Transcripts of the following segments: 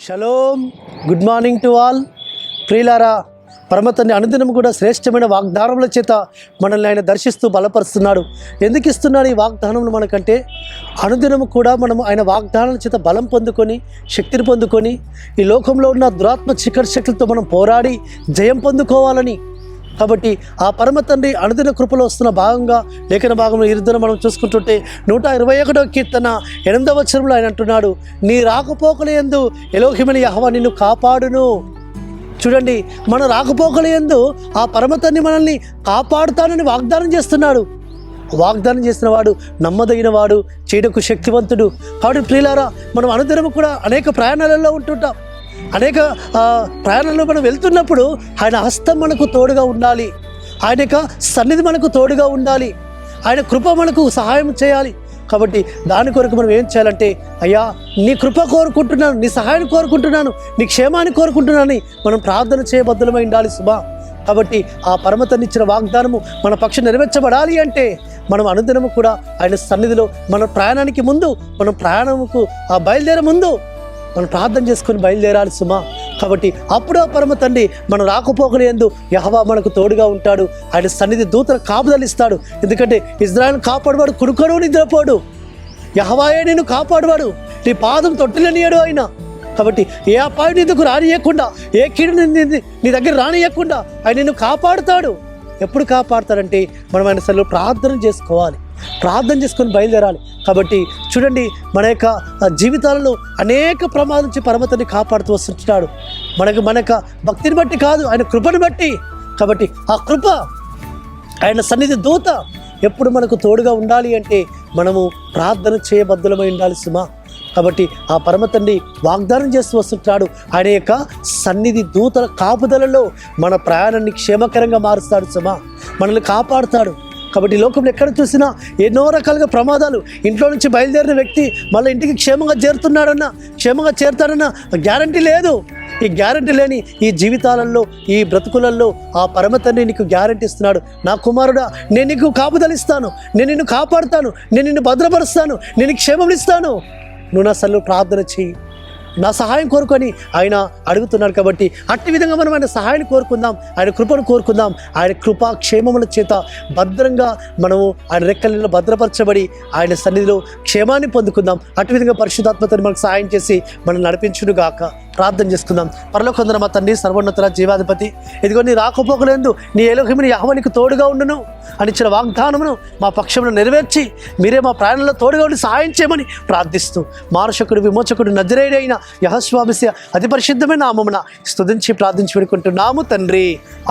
Shalom, good morning to all. ప్రియులారా, పరమతండ్రి అనుదినం కూడా శ్రేష్టమైన వాగ్దానముల చేత మనల్ని ఆయన దర్శిస్తూ బలపరుస్తున్నాడు. ఎందుకు ఇస్తున్నాడు ఈ వాగ్దానములు మనకంటే? అనుదినము కూడా మనము ఆయన వాగ్దానాల చేత బలం పొందుకొని, శక్తిని పొందుకొని, ఈ లోకంలో ఉన్న దురాత్మ శక్తులతో మనం పోరాడి జయం పొందుకోవాలని. కాబట్టి ఆ పరమ తండ్రి అనుదిన కృపలో వస్తున్న భాగంగా లేఖన భాగంలో ఇరుదన మనం చూసుకుంటుంటే 121వ కీర్తన 8వ వచనంలో ఆయన అంటున్నాడు, నీ రాకపోకలయందు ఎలోహిమని యెహోవా నిన్ను కాపాడును. చూడండి, మన రాకపోకలయందు ఆ పరమ తండ్రి మనల్ని కాపాడుతానని వాగ్దానం చేస్తున్నాడు. వాగ్దానం చేసిన వాడు నమ్మదగిన వాడు, చేయటకు శక్తివంతుడు. కాబట్టి ప్రియులారా, మనం అనుదినము కూడా అనేక ప్రయాణాలలో ఉంటుంటాం. అనేక ప్రయాణాల్లో మనం వెళ్తున్నప్పుడు ఆయన హస్తం మనకు తోడుగా ఉండాలి, ఆయన యొక్క సన్నిధి మనకు తోడుగా ఉండాలి, ఆయన కృప మనకు సహాయం చేయాలి. కాబట్టి దాని కొరకు మనం ఏం చేయాలంటే, అయ్యా నీ కృప కోరుకుంటున్నాను, నీ సహాయాన్ని కోరుకుంటున్నాను, నీ క్షేమాన్ని కోరుకుంటున్నానని మనం ప్రార్థన చేయబద్దులమై ఉండాలి సుమా. కాబట్టి ఆ పరమతని ఇచ్చిన వాగ్దానము మన పక్షం నెరవేర్చబడాలి అంటే మనం అనుదినము కూడా ఆయన సన్నిధిలో మన ప్రయాణానికి ముందు, మనం ప్రయాణముకు బయలుదేరే ముందు మనం ప్రార్థన చేసుకొని బయలుదేరాలి సుమా. కాబట్టి అప్పుడు ఆ పరమ తండ్రి మనం రాకపోకలేందు యెహోవా మనకు తోడుగా ఉంటాడు. ఆయన సన్నిధి దూతల కాపుదలిస్తాడు. ఎందుకంటే ఇజ్రాయెల్ కాపాడువాడు కుడుకడు నిద్రపోడు, యెహోవాయే నిన్ను కాపాడువాడు, నీ పాదం తొట్టిలనియడు ఆయన. కాబట్టి ఏ అపాయం నీకు రానియకుండా, ఏ కీడు నీ దగ్గర రానియకుండా ఆయన నిన్ను కాపాడుతాడు. ఎప్పుడు కాపాడుతాడంటే మనం ఆయన సన్నిధిలో ప్రార్థన చేసుకోవాలి, ప్రార్థన చేసుకొని బయలుదేరాలి. కాబట్టి చూడండి, మన యొక్క జీవితాలలో అనేక ప్రమాదం నుంచి పరమతని కాపాడుతూ వస్తుంటున్నాడు. మన యొక్క భక్తిని బట్టి కాదు, ఆయన కృపను బట్టి. కాబట్టి ఆ కృప, ఆయన సన్నిధి దూత ఎప్పుడు మనకు తోడుగా ఉండాలి అంటే మనము ప్రార్థన చేయబద్దులమై ఉండాలి సుమా. కాబట్టి ఆ పరమతండ్రి వాగ్దానం చేస్తూ వస్తుంటాడు, ఆయన యొక్క సన్నిధి దూతల కాపుదలలో మన ప్రయాణాన్ని క్షేమకరంగా మారుస్తాడు సుమా, మనల్ని కాపాడుతాడు. కాబట్టి లోకంలో ఎక్కడ చూసినా ఎన్నో రకాలుగా ప్రమాదాలు. ఇంట్లో నుంచి బయలుదేరిన వ్యక్తి మళ్ళీ ఇంటికి క్షేమంగా చేరుతాడన్న గ్యారంటీ లేదు. ఈ గ్యారంటీ లేని ఈ జీవితాలలో, ఈ బ్రతుకులలో ఆ పరమ తండ్రి నీకు గ్యారంటీ ఇస్తున్నాడు. నా కుమారుడా, నేను నీకు కాపుదలిస్తాను, నేను నిన్ను కాపాడుతాను, నేను నిన్ను భద్రపరుస్తాను, నేను క్షేమం ఇస్తాను, నువ్వు నా సన్నిధిలో ప్రార్థన చెయ్యి, నా సహాయం కోరుకొని ఆయన అడుగుతున్నాడు. కాబట్టి అట్టి విధంగా మనం ఆయన సహాయాన్ని కోరుకుందాం, ఆయన కృపను కోరుకుందాం. ఆయన కృపా క్షేమముల చేత భద్రంగా మనము ఆయన రెక్కలలో భద్రపరచబడి ఆయన సన్నిధిలో క్షేమాన్ని పొందుకుందాం. అట్టి విధంగా పరిశుద్ధాత్మతని మనకు సహాయం చేసి మనం నడిపించును గాక. ప్రార్థన చేసుకుందాం. పరలోకమందున మా తండ్రి, సర్వోన్నతుల జీవాధిపతి, ఇదిగో నీ రాకపోకలందు నీ ఎలోహిముని యెహోవా నీకు తోడుగా ఉండును అని ఇచ్చిన వాగ్దానమును మా పక్షమును నెరవేర్చి మీరే మా ప్రాణంలో తోడుగా ఉండి సహాయం చేయమని ప్రార్థిస్తూ, మానుషకుడు విమోచకుడు నజరేయుడు అయిన యెహోవా మెస్సియా అతి పరిశుద్ధమైన నామమున స్తుతించి ప్రార్థించి వేడుకుంటున్నాము తండ్రి,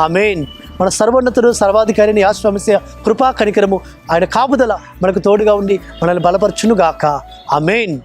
ఆమేన్. మన సర్వోన్నతుడు సర్వాధికారి యెహోవా మెస్సియా కృపా కనికరము, ఆయన కాపుదల మనకు తోడుగా ఉండి మనల్ని బలపరచును గాక. ఆమేన్.